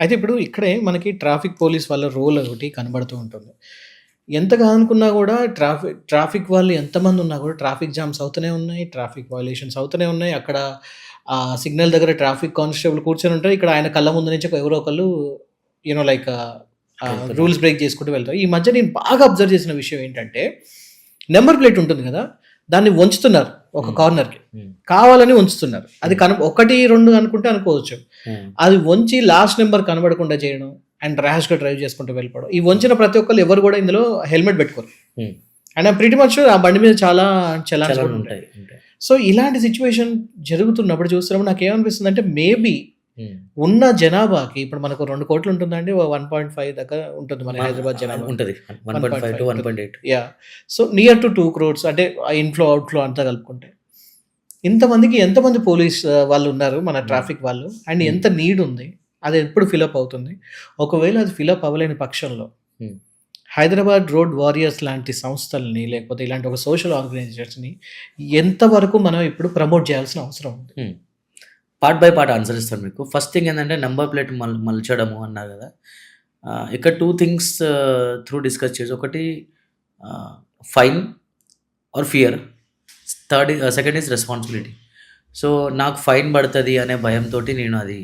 అయితే ఇప్పుడు ఇక్కడే మనకి ట్రాఫిక్ పోలీస్ వాళ్ళ రోల్ ఒకటి కనబడుతూ ఉంటుంది. ఎంతగా అనుకున్నా గూడా ట్రాఫిక్ వాళ్ళు ఎంతమంది ఉన్నా గూడా ట్రాఫిక్ జామ్స్ అవుతూనే ఉన్నాయి. ట్రాఫిక్ వయలేషన్స్ అవుతూనే ఉన్నాయి. అక్కడ సిగ్నల్ దగ్గర ట్రాఫిక్ కానిస్టేబుల్ కూర్చొని ఉంటారు. ఇక్కడ ఆయన కళ్ళ ముందు నుంచి ఎవరో ఒకళ్ళు లైక్ వెళ్తున్నారు. రూల్స్ బ్రేక్ చేసుకుంటూ వెళ్తారు. ఈ మధ్య నేను బాగా అబ్జర్వ్ చేసిన విషయం ఏంటంటే, నంబర్ ప్లేట్ ఉంటుంది గదా! దాన్ని వంచుతున్నారు ఒక హ్మ్. కార్నర్‌కి. హ్మ్. కావాలని ఉంచుతున్నారు. అది 1, 2 అనుకుంటే అనుకోవచ్చు. హ్మ్. అది వంచి లాస్ట్ నంబర్ కనబడకుండా చేయడం అండ్ ర్యాష్‌గా డ్రైవ్ చేసుకుంటూ వెళ్ళిపోవడం. ఈ వంచిన ప్రతి ఒక్కళ్ళు ఎవరు గూడా ఇందులో హెల్మెట్ పెట్టుకోరు. హ్మ్. అండ్ ఐయామ్ ప్రిటీ మచ్ ఆ బండి మీద చాలా చలాన్స్ చలాన్ కూడా ఉంటాయి. ఉంటాయి. సో, ఇలాంటి సిట్యుయేషన్ జరుగుతున్నప్పుడు చూస్తున్నప్పుడు నాకేమనిపిస్తుందంటే మేబీ హ్మ్. ఉన్న జనాభాకి ఇప్పుడు మనకు 2,00,00,000 ఉంటుందండి. 1.5 దాకా ఉంటుంది మన హైదరాబాద్ జనాభా. ఉంటది. 1.5 to 1.8. Yeah! So, near to 2 crores అంటే ఇన్‌ఫ్లో, అవుట్‌ఫ్లో అంతా కలుపుకుంటే. ఇంతమందికి ఎంతమంది పోలీస్ వాళ్ళు ఉన్నారు మన హ్మ్. ట్రాఫిక్ వాళ్ళు అండ్ హ్మ్. ఎంత నీడ్ ఉంది? అది ఎప్పుడు ఫిలప్ అవుతుంది? ఒకవేళ అది ఫిలప్ అవ్వలేని పక్షంలో హ్మ్. హైదరాబాద్ రోడ్ వారియర్స్ లాంటి సంస్థల్ని లేకపోతే ఇలాంటి ఒక సోషల్ ఆర్గనైజేషన్స్‌ని ఎంతవరకు మనం ఇప్పుడు ప్రమోట్ చేయాల్సిన అవసరం ఉంది? హ్మ్. పార్ట్ బై పార్ట్ ఆన్సర్ ఇస్తాను మీకు. ఫస్ట్ థింగ్ ఏంటంటే నంబర్ ప్లేట్ మలచడము అన్నారు కదా! ఇక్కడ 2 థింగ్స్ త్రూ డిస్కస్ చేసి ఒకటి fine or fear. Second is responsibility. So, నాకు ఫైన్ పడతది అనే భయంతోటి నేను అది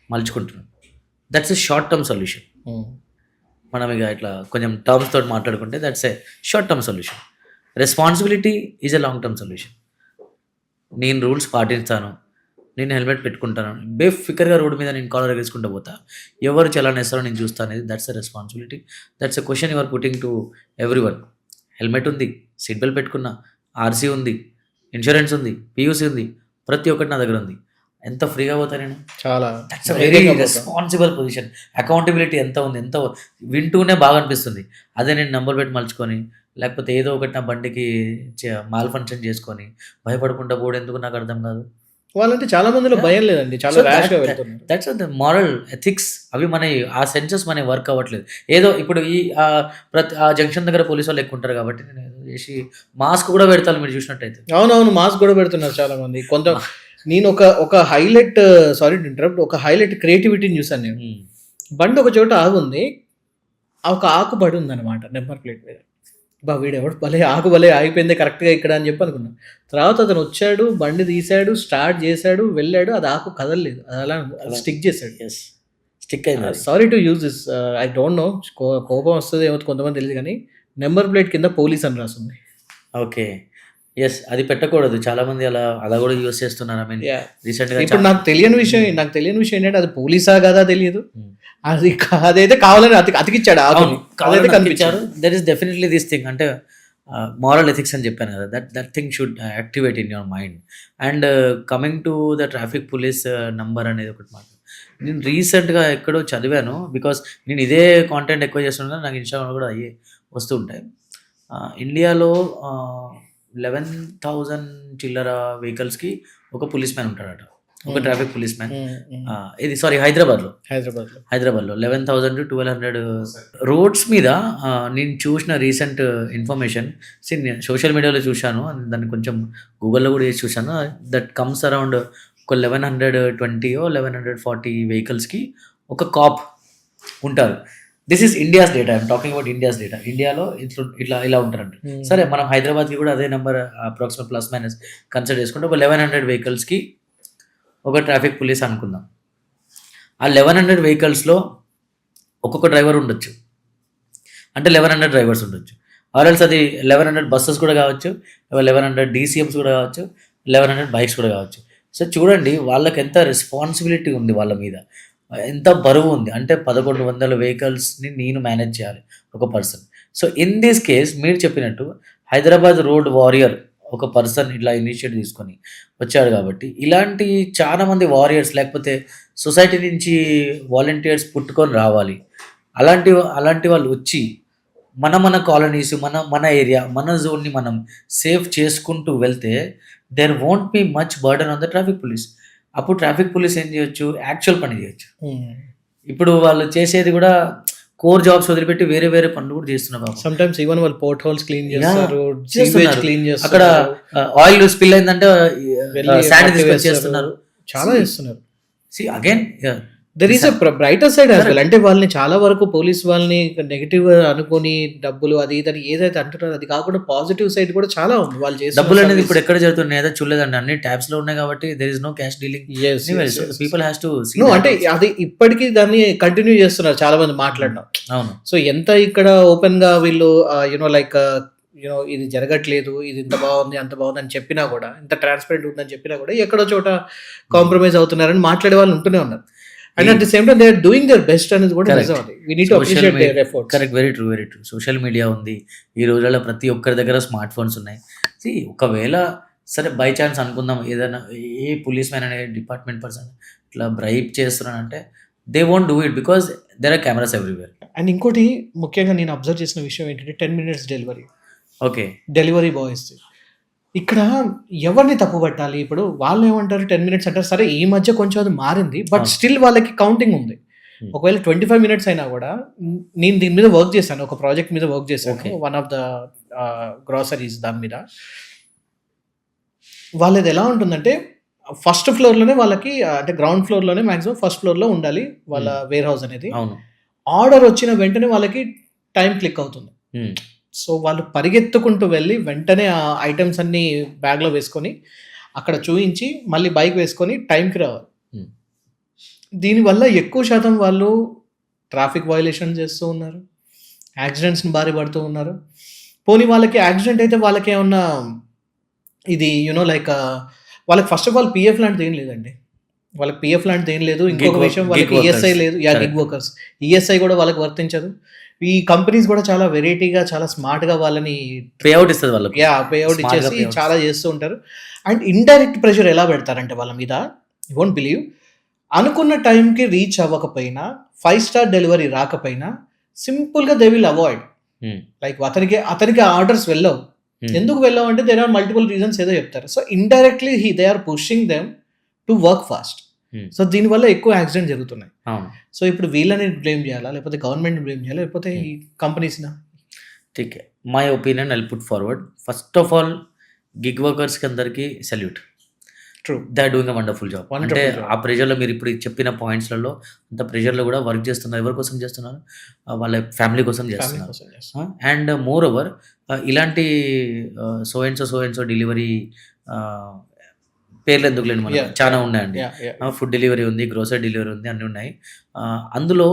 మలుచుకుంటున్నాను. That's a short term solution. Hmm. మనం ఇక ఇట్లా కొంచెం టర్మ్స్ తోటి మాట్లాడుకుంటే that's a short term solution. Responsibility is a long term solution. నేను రూల్స్ పాటిస్తాను. నేను హెల్మెట్ పెట్టుకుంటాను. బేఫికర్‌గా రోడ్డు మీద నేను కాలర్ ఎగరేసుకుంటూ పోతా. ఎవరు చలాన్ ఏస్తారో నేను చూస్తా అనేది that's a responsibility. That's a question you are putting to everyone. Helmet ఉంది, సీట్ బెల్ట్ పెట్టుకున్నా, ఆర్‌సీ ఉంది, ఇన్స్యూరెన్స్ ఉంది, పీయూసీ ఉంది. ప్రతి ఒక్కటి నా దగ్గర ఉంది. ఎంత ఫ్రీగా పోతా నేను? చాలా దట్స్ ఎ వెరీ ధైర్యంగా పోతాం. Responsible position. అకౌంటబిలిటీ ఎంత ఉంది? వింటూనే బాగా అనిపిస్తుంది. అదే నేను నంబర్ ప్లేట్ మలుచుకొని, లేకపోతే ఏదో ఒకటి నా బండికి మాల్ ఫంక్షన్ చేసుకొని, భయపడకుండా పోవడం ఎందుకు నాకు అర్థం కాదు. వాళ్ళంటే చాలా మందిలో భయం లేదండి. చాలా సో ర్యాష్‌గా వెళ్తున్నారు. That's the moral ethics. అవి ఆ సెన్సెస్ మనవి వర్క్ అవ్వట్లేదు. ఏదో ఇప్పుడు ఆ జంక్షన్ దగ్గర పోలీసు వాళ్ళు ఎక్కువ ఉంటారు కాబట్టి నేను ఏదో చేసి మాస్క్ కూడా పెడతాను మీరు చూసినట్టయితే. అవునవును. మాస్క్ గూడా పెడుతున్నారు చాలా మంది. నేను ఒక హైలైట్ సారీ టు ఇంటరప్ట్. ఒక హైలైట్ క్రియేటివిటీని చూసాను నేను. హ్మ్. బండి ఒక చోట ఆగుంది. ఒక ఆకు పడి ఉందన్నమాట నంబర్ ప్లేట్ మీద. వీడెవడు ఆకు భలే ఆగిపోయిందే కరెక్ట్‌గా ఇక్కడ అని చెప్పి అనుకున్నా. తర్వాత అతను వచ్చాడు, బండి తీసాడు, స్టార్ట్ చేసాడు, వెళ్ళాడు. అది ఆకు కదలలేదు. అది అలా స్టిక్ చేసాడు. యెస్. స్టిక్ అయింది అది. Sorry to use this I don't know కోపం వస్తదేమో కొంతమంది తెలీదు గానీ, నంబర్ ప్లేట్ కింద పోలీస్ అని రాసుంది. ఓకే. యెస్. అది పెట్టకూడదు. చాలా మంది అలా కూడా యూజ్ చేస్తున్నారు. I mean yeah! రీసెంట్‌గా ఇప్పుడు నాకు తెలియని విషయం ఏంటంటే అది పోలీసా కాదా తెలీదు. హ్మ్. అదైతే కావాలని అతికిచ్చాడు ఆకుని. అవును. అదైతే కావాలని కనిపించారు. అతికిచ్చారు. There is definitely this thing అంటే మోరల్ ఎథిక్స్ అని చెప్పాను కదా! That thing should activate in your mind. And coming to the traffic police number అనేది ఒకటి మాట. నేను రీసెంట్‌గా ఎక్కడో చదివాను. బికాస్ నేను ఇదే కాంటెంట్ ఎక్కువ చేస్తున్నాను కదా! నాకు ఇన్‌స్టాగ్రామ్‌లో కూడా అయ్యే వస్తూ ఉంటాయి. ఇండియాలో 11,000 చిల్లర వెహికల్స్‌కి ఒక పోలీస్ మ్యాన్ ఉంటాడట. ఒక ట్రాఫిక్ పోలీస్ మ్యాన్. ఇది హైదరాబాద్‌లో. హైదరాబాద్‌లో 11,000-1,200 రోడ్స్ మీద నేను చూసిన రీసెంట్ ఇన్ఫర్మేషన్ నేను సోషల్ మీడియాలో చూశాను. దాన్ని కొంచెం గూగుల్‌లో కూడా చేసి చూశాను. దట్ కమ్స్ అరౌండ్ ఒక 1140 వెహికల్స్‌కి ఒక కాప్ ఉంటారు. This is India's data. I'm talking about India's data. ఇండియాలో ఇలా ఉంటారంట. సరే మనం హైదరాబాద్‌కి కూడా అదే number approximate plus minus consider చేసుకుంటే ఒక 1100 వెహికల్స్‌కి ఒక ట్రాఫిక్ పోలీస్ అనుకుందాం. ఆ 1100 వెహికల్స్‌లో ఒక్కొక్క డ్రైవర్ ఉండొచ్చు. అంటే 1100 డ్రైవర్స్ ఉండొచ్చు. ఆర్ ఎల్స్ అది 1100 బసెస్ కూడా కావచ్చు, 1100 డీసీఎమ్స్ కూడా కావచ్చు, 1100 బైక్స్ కూడా కావచ్చు. సో చూడండి వాళ్ళకి ఎంత రెస్పాన్సిబిలిటీ ఉంది వాళ్ళ మీద. ఎంత బరువు ఉంది. అంటే 1100 వెహికల్స్‌ని నేను మేనేజ్ చేయాలి ఒక person. So in this case మీరు చెప్పినట్టు హైదరాబాద్ రోడ్ వారియర్ ఒక పర్సన్ ఇట్లా ఇనిషియేటివ్ తీసుకొని వచ్చాడు కాబట్టి ఇలాంటి చాలా మంది వారియర్స్ లేకపోతే సొసైటీ నుంచి వాలంటీర్స్ పుట్టుకొని రావాలి. అలాంటి వాళ్ళు వచ్చి మన కాలనీస్, మన ఏరియా, మన జోన్‌ని మనం సేఫ్ చేసుకుంటూ వెళ్తే there won't be much burden on the traffic police. అప్పుడు ట్రాఫిక్ పోలీస్ ఏం చేయొచ్చు? యాక్చువల్ పని చేయొచ్చు. ఇప్పుడు వాళ్ళు చేసేది కూడా కోర్ జాబ్స్ వదిలిపెట్టి వేరే వేరే పనులు కూడా చేస్తున్నారు పాపం. సమ్‌టైమ్స్ ఈవెన్ వాళ్ళు పోర్ట్ హోల్స్ క్లీన్ Yeah, చేస్తారు, చేస్తున్నారు. సీవేజ్ క్లీన్ అక్కడ చేస్తున్నారు. ఆయిల్ స్పిల్ అయిందంటే వెళ్ళి శాండ్ మట్టి తీసుకొచ్చి వేస్తారు. చేస్తున్నారు. చాలా చేస్తున్నారు. Again there is a brighter side as well. అంటే వాళ్ళని చాలా వరకు పోలీస్ వాళ్ళని నెగటివ్ అనుకొని డబ్బులు అది ఇదని ఏదైతే అంటున్నారో అది కాకుండా పాజిటివ్ సైడ్ కూడా చాలా ఉంది వాళ్ళు చేసిన డబ్బులు అనేది service. ఇప్పుడు ఎక్కడ జరుగుతుంది ఏదో చూడలేదండి, అన్ని ట్యాబ్స్ లో ఉన్నాయి కాబట్టి there is no cash dealing. Yes, yes, yes. People has to No, అంటే అది ఇప్పటికీ దాన్ని కంటిన్యూ చేస్తున్నారు చాలా మంది మాట్లాడడం. అవును. సో ఎంత ఇక్కడ ఓపెన్ గా వీళ్ళు యూనో లైక్ యూనో ఇది జరగట్లేదు, ఇది ఇంత బాగుంది అంత బాగుంది అని చెప్పినా కూడా, ఇంత ట్రాన్స్పరెంట్ ఉందని చెప్పినా కూడా ఎక్కడో చోట కాంప్రమైజ్ అవుతున్నారని మాట్లాడే వాళ్ళు ఉంటూనే ఉన్నారు. And at the same time they are doing their best అనేది కూడా Correct. నిజం. అది we need to appreciate their efforts. Correct, very true, very true. Social media ఉంది ఈ రోజుల్లో, ప్రతి ఒక్కరి దగ్గర స్మార్ట్ ఫోన్స్ ఉన్నాయి. See, ఒకవేళ సరే బై ఛాన్స్ అనుకుందాం ఏదైనా ఏ పోలీస్ మ్యాన్ అనే డిపార్ట్మెంట్ పర్సన్ ఇట్లా బ్రైప్ చేస్తున్నానంటే they won't do it because there are cameras everywhere. And ఇంకోటి ముఖ్యంగా నేను అబ్జర్వ్ చేసిన విషయం ఏంటంటే 10 minutes ఓకే, డెలివరీ బాయ్స్. ఇక్కడ ఎవరిని తప్పు పట్టాలి? ఇప్పుడు వాళ్ళు ఏమంటారు 10 minutes అంటారు. సరే ఈ మధ్య కొంచెం అది మారింది, బట్ అవును. స్టిల్ వాళ్ళకి కౌంటింగ్ ఉంది. Hmm. ఒకవేళ 25 minutes అయినా కూడా నేను దీని మీద వర్క్ చేశాను, ఒక ప్రాజెక్ట్ మీద వర్క్ చేశాను, Okay. One of the groceries దాని మీద. వాళ్ళది ఎలా ఉంటుందంటే ఫస్ట్ ఫ్లోర్లోనే వాళ్ళకి అంటే గ్రౌండ్ ఫ్లోర్లోనే మ్యాక్సిమం ఫస్ట్ ఫ్లోర్లో ఉండాలి వాళ్ళ వేర్ హౌస్ అనేది. అవును. ఆర్డర్ వచ్చిన వెంటనే వాళ్ళకి టైం క్లిక్ అవుతుంది. Hmm. సో వాళ్ళు పరిగెత్తుకుంటూ వెళ్ళి వెంటనే ఆ ఐటమ్స్ అన్ని బ్యాగ్లో వేసుకొని అక్కడ చూయించి మళ్ళీ బైక్ వేసుకొని టైంకి రావాలి. Hmm. దీనివల్ల ఎక్కువ శాతం వాళ్ళు ట్రాఫిక్ వయలేషన్ చేస్తూ ఉన్నారు, యాక్సిడెంట్స్ని బారి పడుతూ ఉన్నారు. పోనీ వాళ్ళకి యాక్సిడెంట్ అయితే వాళ్ళకి ఏమన్నా ఇది యూనో లైక్ వాళ్ళకి ఫస్ట్ ఆఫ్ ఆల్ పిఎఫ్ లాంటిది ఏం లేదండి. వాళ్ళకి పిఎఫ్ లాంటిది ఏం లేదు. ఇంకొక విషయం వాళ్ళకి gig ఈఎస్ఐ workers. లేదు. Correct. గిగ్ వర్కర్స్ ఈఎస్ఐ కూడా వాళ్ళకి వర్తించదు. ఈ కంపెనీస్ కూడా చాలా వెరైటీగా చాలా స్మార్ట్గా వాళ్ళని పే అవుట్ ఇస్తుంది వాళ్ళకి. పేఅవుట్ Smart గా ఇచ్చేసి payout. చాలా చేస్తూ ఉంటారు. అండ్ ఇండైరెక్ట్ ప్రెషర్ ఎలా పెడతారంటే వాళ్ళ మీద, యూ వోంట్ బిలీవ్, అనుకున్న టైంకి రీచ్ అవ్వకపోయినా 5-star డెలివరీ రాకపోయినా సింపుల్గా they will avoid. Hmm. Like అతనికి ఆర్డర్స్ వెళ్ళవు. Hmm. ఎందుకు వెళ్ళవు అంటే దేర్ ఆర్ మల్టిపుల్ రీజన్స్ ఏదో చెప్తారు. So indirectly they are pushing them to work fast. Hmm. So దీనివల్ల ఎక్కువ యాక్సిడెంట్ జరుగుతున్నాయి. అవును. సో ఇప్పుడు వీళ్ళని బ్లేమ్ చేయాలా, లేకపోతే గవర్నమెంట్ బ్లేమ్ చేయాలా, లేకపోతే ఈ కంపెనీస్నా? ठीक है, my opinion I put forward. First of all gig వర్కర్స్కి అందరికీ salute. True. They are doing a wonderful job. అంటే Wonderful job. ఆ ప్రెషర్లో మీరు ఇప్పుడు చెప్పిన పాయింట్స్లలో అంత ప్రెషర్లో కూడా వర్క్ చేస్తున్నారు. ఎవరి కోసం చేస్తున్నారు? వాళ్ళ ఫ్యామిలీ కోసం ఫ్యామిలీ చేస్తున్నారు. కోసం చేస్తారు. అండ్ మోర్ ఓవర్ ఇలాంటి సో అండ్ సో డెలివరీ పేర్లు ఎందుకు లేని మనకు Yeah. చాలా ఉన్నాయండి. Yeah, yeah. ఫుడ్ డెలివరీ ఉంది, గ్రోసరీ డెలివరీ ఉంది, అన్నీ ఉన్నాయి. అందులో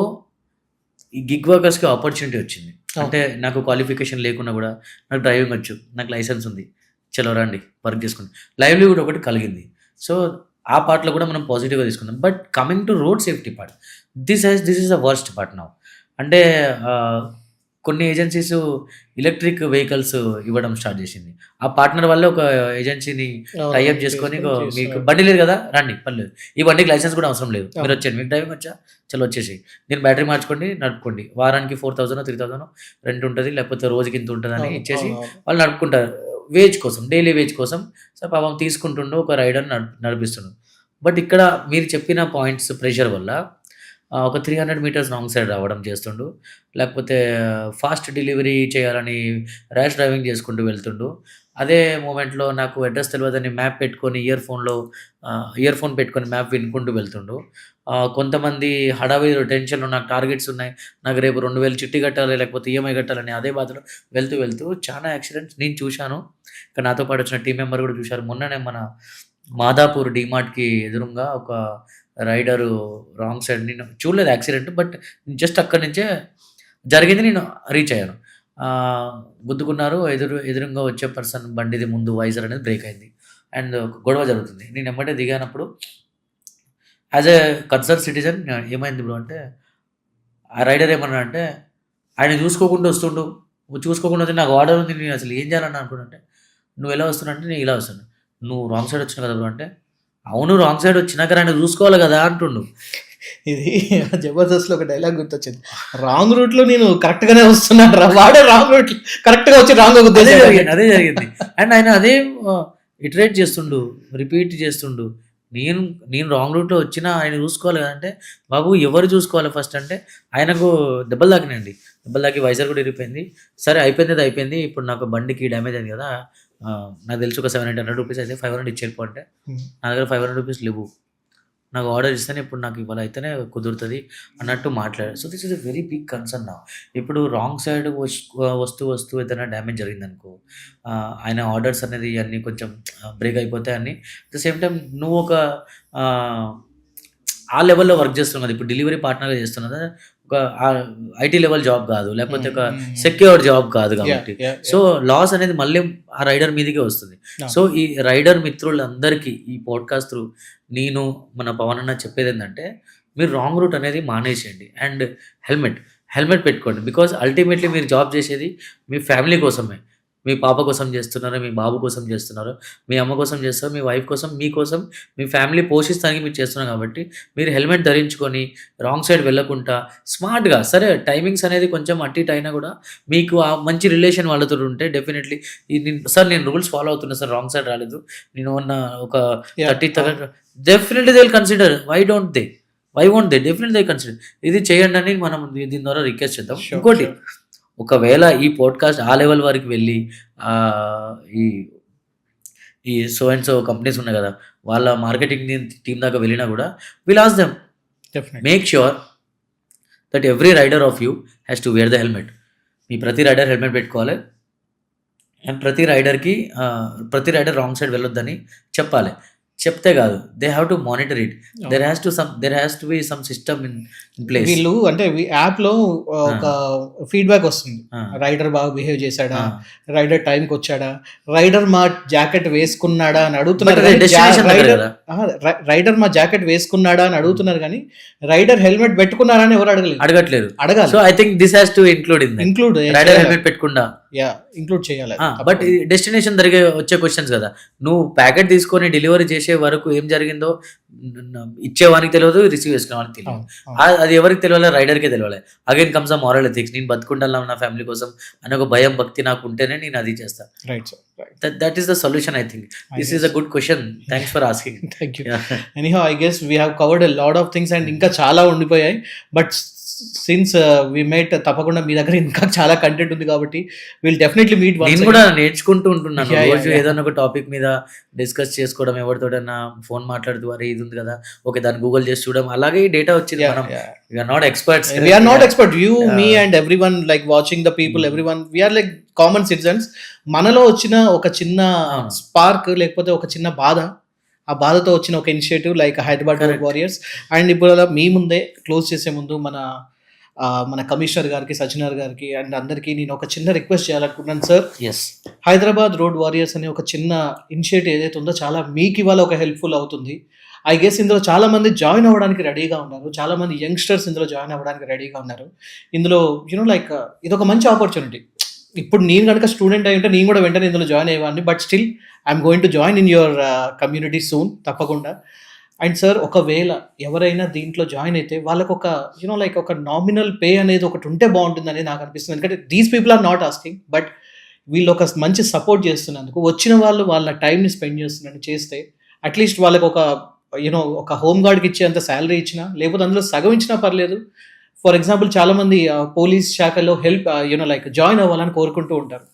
ఈ గిగ్ వర్కర్స్కి ఆపర్చునిటీ వచ్చింది. అంటే నాకు క్వాలిఫికేషన్ లేకున్నా కూడా నాకు డ్రైవింగ్ వచ్చు, నాకు లైసెన్స్ ఉంది, చలో రండి వర్క్ చేసుకోండి, లైవ్లీహుడ్ ఒకటి కలిగింది. సో ఆ పార్ట్లో కూడా మనం పాజిటివ్గా తీసుకుందాం. But coming to road safety part, this is the worst part now. అంటే కొన్ని ఏజెన్సీస్ ఎలక్ట్రిక్ వెహికల్స్ ఇవ్వడం స్టార్ట్ చేసింది. ఆ పార్ట్నర్ వల్ల ఒక ఏజెన్సీని టైఅప్ చేసుకొని మీకు బండి లేదు కదా రండి, పర్లేదు, ఈ బండికి లైసెన్స్ కూడా అవసరం లేదు, మీరు వచ్చేయండి, మీకు డ్రైవింగ్ వచ్చా, చలో వచ్చేసి దీని బ్యాటరీ మార్చుకోండి, నడుపుకోండి, వారానికి 4,000 3,000 రెంట్ ఉంటుంది, లేకపోతే రోజుకి ఇంత ఉంటుంది అని ఇచ్చేసి వాళ్ళు నడుపుకుంటారు. వేజ్ కోసం, డైలీ వేజ్ కోసం. సో పాపం తీసుకుంటుండో ఒక రైడర్ నడిపిస్తుండు. బట్ ఇక్కడ మీరు చెప్పిన పాయింట్స్ ప్రెషర్ వల్ల ఒక 300 meters రాంగ్ సైడ్ రావడం చేస్తుండు, లేకపోతే ఫాస్ట్ డెలివరీ చేయాలని ర్యాష్ డ్రైవింగ్ చేసుకుంటూ వెళ్తుండు. అదే మూమెంట్లో నాకు అడ్రస్ తెలియదని మ్యాప్ పెట్టుకొని ఇయర్ ఫోన్ పెట్టుకొని మ్యాప్ వినుకుంటూ వెళ్తుండు. కొంతమంది హడావిడి టెన్షన్లో నాకు టార్గెట్స్ ఉన్నాయి, నాకు రేపు 2,000 చిట్టి కట్టాలి, లేకపోతే ఈఎంఐ కట్టాలని అదే బాధలో వెళ్తూ చాలా యాక్సిడెంట్స్ నేను చూశాను. ఇక్కడ నాతో పాటు వచ్చిన టీం మెంబర్ కూడా చూశారు. మొన్ననే మన మాదాపూర్ డీమార్ట్కి ఎదురుగా ఒక రైడరు రాంగ్ సైడ్, నేను చూడలేదు యాక్సిడెంట్, బట్ జస్ట్ అక్కడి నుంచే జరిగింది, నేను రీచ్ అయ్యాను. గుద్దుకున్నారు. ఎదురుగా వచ్చే పర్సన్ బండిది ముందు వైజర్ అనేది బ్రేక్ అయింది అండ్ గొడవ జరుగుతుంది. నేను ఎమ్మటే దిగానప్పుడు యాజ్ ఎ కన్సర్న్ సిటిజన్ ఏమైంది బ్రో అంటే, ఆ రైడర్ ఏమన్నా అంటే ఆయన చూసుకోకుండా వస్తుండు, చూసుకోకుండా వస్తే నాకు ఆర్డర్ ఉంది, నేను అసలు ఏం చేయాలని అనుకుంటే, నువ్వు ఎలా వస్తున్నా అంటే నేను ఇలా వస్తాను, నువ్వు రాంగ్ సైడ్ వచ్చినా కదా బ్రో అంటే, అవును రాంగ్ సైడ్ వచ్చినాక ఆయన చూసుకోవాలి కదా అంటుండు. ఇది జబర్దస్త్లో ఒక డైలాగ్ గుర్తొచ్చింది, రాంగ్ రూట్ లో నేను కరెక్ట్ గానే వస్తున్నాను రా, వాడే రాంగ్ రూట్ కరెక్ట్ గా వచ్చి రాంగ్ అదే జరిగింది. అండ్ ఆయన అదే ఇటరేట్ చేస్తుండు, రిపీట్ చేస్తుండు, నేను రాంగ్ రూట్లో వచ్చినా ఆయన చూసుకోవాలి కదంటే, బాబు ఎవరు చూసుకోవాలి ఫస్ట్ అంటే, ఆయనకు దెబ్బలు తాకినాయండి, దెబ్బలు తాకి వైజర్ కూడా ఇరిగిపోయింది. సరే అయిపోయింది, ఇప్పుడు నాకు బండికి డ్యామేజ్ అయింది కదా, నాకు తెలిసి ఒక 700-800 రూపీస్ అయితే 500 ఇచ్చేరిపో అంటే, నా దగ్గర 500 రూపీస్ లేవు, నాకు ఆర్డర్ ఇస్తేనే ఇప్పుడు నాకు ఇవాళ అయితేనే కుదురుతుంది అన్నట్టు మాట్లాడారు. So this is a very big concern నా. ఇప్పుడు రాంగ్ సైడ్ వస్తూ ఏదైనా డ్యామేజ్ జరిగిందనుకో, ఆయన ఆర్డర్స్ అనేది అన్నీ కొంచెం బ్రేక్ అయిపోతాయి అన్ని. అట్ ద సేమ్ టైం నువ్వు ఒక ఆ లెవెల్లో వర్క్ చేస్తున్నది, ఇప్పుడు డెలివరీ పార్ట్నర్గా చేస్తున్నది ఒక ఐటీ లెవెల్ జాబ్ కాదు, లేకపోతే ఒక సెక్యూర్ జాబ్ కాదు కాబట్టి సో లాస్ అనేది మళ్ళీ ఆ రైడర్ మీదకే వస్తుంది. సో ఈ రైడర్ మిత్రులందరికీ ఈ పాడ్కాస్ట్ త్రూ నేను మన పవన్ అన్న చెప్పేది ఏంటంటే, మీరు రాంగ్ రూట్ అనేది మానేసేయండి అండ్ హెల్మెట్ పెట్టుకోండి. బికాజ్ అల్టిమేట్లీ మీరు జాబ్ చేసేది మీ ఫ్యామిలీ కోసమే. మీ పాప కోసం చేస్తున్నారు, మీ బాబు కోసం చేస్తున్నారు, మీ అమ్మ కోసం చేస్తారు, మీ వైఫ్ కోసం, మీకోసం, మీ ఫ్యామిలీ పోషిస్తానికి మీరు చేస్తున్నారు. కాబట్టి మీరు హెల్మెట్ ధరించుకొని రాంగ్ సైడ్ వెళ్ళకుండా స్మార్ట్గా, సరే టైమింగ్స్ అనేది కొంచెం అటు ఇటు అయినా కూడా మీకు ఆ మంచి రిలేషన్ వాళ్ళతో ఉంటే డెఫినెట్లీ సార్ నేను రూల్స్ ఫాలో అవుతున్నా సార్, రాంగ్ సైడ్ రాలేదు, నేను ఉన్న ఒక 30 definitely they will consider. Why won't they definitely they consider. ఇది చేయండి అని మనం దీని ద్వారా రిక్వెస్ట్ చేద్దాం. ఇంకోటి, ఒకవేళ ఈ పాడ్కాస్ట్ ఆ లెవెల్ వరకు వెళ్ళి ఈ ఈ సో అండ్ సో కంపెనీస్ ఉన్నాయి కదా, వాళ్ళ మార్కెటింగ్ టీమ్ దాకా వెళ్ళినా కూడా will ask them, make sure that every rider of you has to wear the helmet. మీ ప్రతి రైడర్ హెల్మెట్ పెట్టుకోవాలి అండ్ ప్రతి రైడర్ రాంగ్ సైడ్ వెళ్ళొద్దని చెప్పాలి. చెప్తే కాదు, they have to monitor it. There has to be some system in place. వీళ్ళు అంటే యాప్ లో ఒక ఫీడ్బ్యాక్ వస్తుంది, రైడర్ బాగా బిహేవ్ చేశాడా, రైడర్ టైంకి వచ్చాడా, రైడర్ మా జాకెట్ వేసుకున్నాడా అని అడుగుతున్నారు. రైడర్ మా జాకెట్ వేసుకున్నాడా అని అడుగుతున్నారు కానీ రైడర్ హెల్మెట్ పెట్టుకున్నారా అని ఎవరు అడగలేదు. So I think this has to include rider helmet పెట్టుకున్నా ఇంక్లూడ్ చేయాలి. బట్ డెస్టినేషన్ దగ్గర వచ్చే క్వశ్చన్స్ కదా, నువ్వు ప్యాకెట్ తీసుకొని డెలివరీ చేసే వరకు ఏం జరిగిందో ఇచ్చేవానికి తెలియదు, రిసీవ్ చేసుకునేవానికి తెలియదు. అది ఎవరికి తెలియాలి? రైడర్కే తెలియాలి. అగైన్ కమ్స్ ఆ మారల్ ఎథిక్స్. నేను బతుకుంటాను నా ఫ్యామిలీ కోసం అనే ఒక భయం, భక్తి నాకు ఉంటేనే నేను అది చేస్తాను. That is the solution. I think this is a good question. Thanks for asking. Thank you. Anyhow I guess we have covered a lot of things and ఇంకా చాలా ఉండిపోయాయి. బట్ సిన్స్ వి మేట్, తప్పకుండా మీ దగ్గర ఇంకా చాలా content ఉంది కాబట్టి will definitely meet. నేను కూడా నేర్చుకుంటూ ఉంటున్నాను రోజు ఏదైనా ఒక టాపిక్ మీద డిస్కస్ చేసుకోవడం, ఎవరితోటైనా ఫోన్ మాట్లాడుతూ అరే ఇది ఉంది కదా, ఓకే దాన్ని గూగుల్ చేసి చూడడం, అలాగే డేటా వచ్చింది. మనం we are not experts. You, me and everyone like watching the people, everyone, we are like common citizens. మనలో వచ్చిన ఒక చిన్న స్పార్క్ లేకపోతే ఒక చిన్న బాధ, ఆ బాధతో వచ్చిన ఒక initiative like Hyderabad road warriors. And ఇప్పుడు మీ ముందే క్లోజ్ చేసే ముందు మన కమిషనర్ గారికి, సజ్జనర్ గారికి అండ్ అందరికీ నేను ఒక చిన్న రిక్వెస్ట్ చేయాలనుకుంటున్నాను సార్. హైదరాబాద్ రోడ్ వారియర్స్ అనే ఒక చిన్న ఇనిషియేటివ్ ఏదైతే ఉందో చాలా మీకు ఇవాళ ఒక హెల్ప్ఫుల్ అవుతుంది. ఐ గెస్ ఇందులో చాలా మంది జాయిన్ అవ్వడానికి రెడీగా ఉన్నారు, చాలా మంది యంగ్స్టర్స్ ఇందులో జాయిన్ అవ్వడానికి రెడీగా ఉన్నారు. ఇందులో లైక్ ఇది ఒక మంచి ఆపర్చునిటీ. ఇప్పుడు నేను కనుక స్టూడెంట్ అయి ఉంటే నేను కూడా వెంటనే ఇందులో జాయిన్ అయ్యేవాడిని. But still I'm going to join in your community soon, తప్పకుండా. అండ్ సార్, ఒకవేళ ఎవరైనా దీంట్లో జాయిన్ అయితే వాళ్ళకు ఒక లైక్ ఒక నామినల్ పే అనేది ఒకటి ఉంటే బాగుంటుంది అనేది నాకు అనిపిస్తుంది. ఎందుకంటే these people are not asking, but వీళ్ళు ఒక మంచి సపోర్ట్ చేస్తున్నందుకు, వచ్చిన వాళ్ళు వాళ్ళ టైంని స్పెండ్ చేస్తున్నట్టు చేస్తే అట్లీస్ట్ వాళ్ళకి ఒక హోమ్ గార్డ్కి ఇచ్చేంత శాలరీ ఇచ్చినా, లేకపోతే అందులో సగం ఇచ్చినా పర్లేదు. ఫర్ ఎగ్జాంపుల్ చాలామంది పోలీస్ శాఖలో హెల్ప్ లైక్ జాయిన్ అవ్వాలని కోరుకుంటూ ఉంటారు.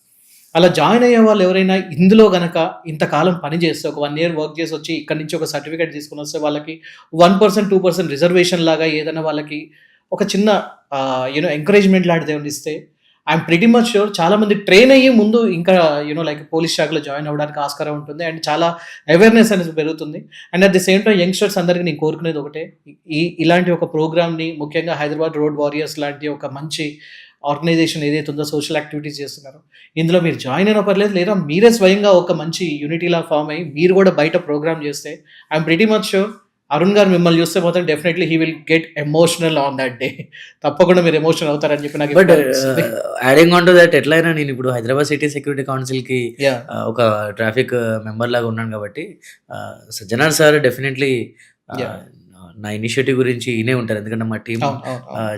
అలా జాయిన్ అయ్యే వాళ్ళు ఎవరైనా ఇందులో గనక ఇంతకాలం పని చేస్తే, ఒక 1 year వర్క్ చేసి వచ్చి ఇక్కడ నుంచి ఒక సర్టిఫికేట్ తీసుకుని వస్తే వాళ్ళకి 1%, 2% రిజర్వేషన్ లాగా ఏదైనా వాళ్ళకి ఒక చిన్న ఎంకరేజ్మెంట్ లాంటిది ఏమైనా ఇస్తే ఐఎమ్ ప్రిటీ మచ్ ష్యూర్ చాలా మంది ట్రైన్ అయ్యి ముందు ఇంకా లైక్ పోలీస్ శాఖలో జాయిన్ అవ్వడానికి ఆస్కారం ఉంటుంది అండ్ చాలా అవేర్నెస్ అనేది పెరుగుతుంది. And at the same time youngsters అందరికీ నేను కోరుకునేది ఒకటే, ఇలాంటి ఒక ప్రోగ్రామ్ని, ముఖ్యంగా హైదరాబాద్ రోడ్ వారియర్స్ లాంటి ఒక మంచి ఆర్గనైజేషన్ ఏదైతే ఉందో, సోషల్ యాక్టివిటీస్ చేస్తున్నారో, ఇందులో మీరు జాయిన్ అయినా పర్లేదు, లేదా మీరే స్వయంగా ఒక మంచి యూనిటీలా ఫామ్ అయ్యి మీరు కూడా బయట ప్రోగ్రామ్ చేస్తే I'm pretty much sure Arun గారు మిమ్మల్ని చూస్తే మాత్రం definitely he will get emotional on that day. తప్పకుండా మీరు ఎమోషనల్ అవుతారని చెప్పి నాకు. But adding on to that, ఎట్లయినా నేను ఇప్పుడు హైదరాబాద్ సిటీ సెక్యూరిటీ కౌన్సిల్కి ఒక ట్రాఫిక్ మెంబర్ లాగా ఉన్నాను కాబట్టి సజ్జనార్ సార్ డెఫినెట్లీ నా ఇనిషియేటివ్ గురించి ఇనే ఉంటారు. ఎందుకంటే మా టీం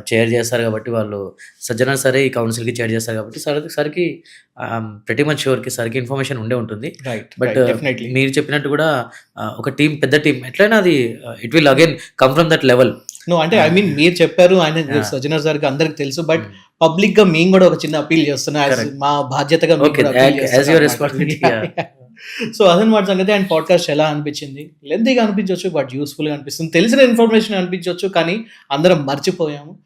చైర్ చేస్తారు కాబట్టి, వాళ్ళు సజ్జనార్ సరే ఈ కౌన్సిల్కి చైర్ చేస్తారు కాబట్టి సార్కి ప్రతి మచ్ షూర్కి సార్కి ఇన్ఫర్మేషన్ ఉండే ఉంటుంది. బట్ మీరు చెప్పినట్టు కూడా ఒక టీం, పెద్ద టీం ఎట్లయినా అది it will again come from that level. అంటే ఐ మీన్ మీరు చెప్పారు, ఆయన సజ్జనార్ సార్కి అందరికి తెలుసు, బట్ పబ్లిక్ గా మేము కూడా ఒక చిన్న అపీల్ చేస్తున్నా, మా బాధ్యతగా. సో అదనమాట సంగతి. అండ్ పాడ్కాస్ట్ ఎలా అనిపించింది? లెంతీగా అనిపించవచ్చు, బట్ యూస్ఫుల్గా అనిపిస్తుంది. తెలిసిన ఇన్ఫర్మేషన్ అనిపించవచ్చు, కానీ అందరం మర్చిపోయాము.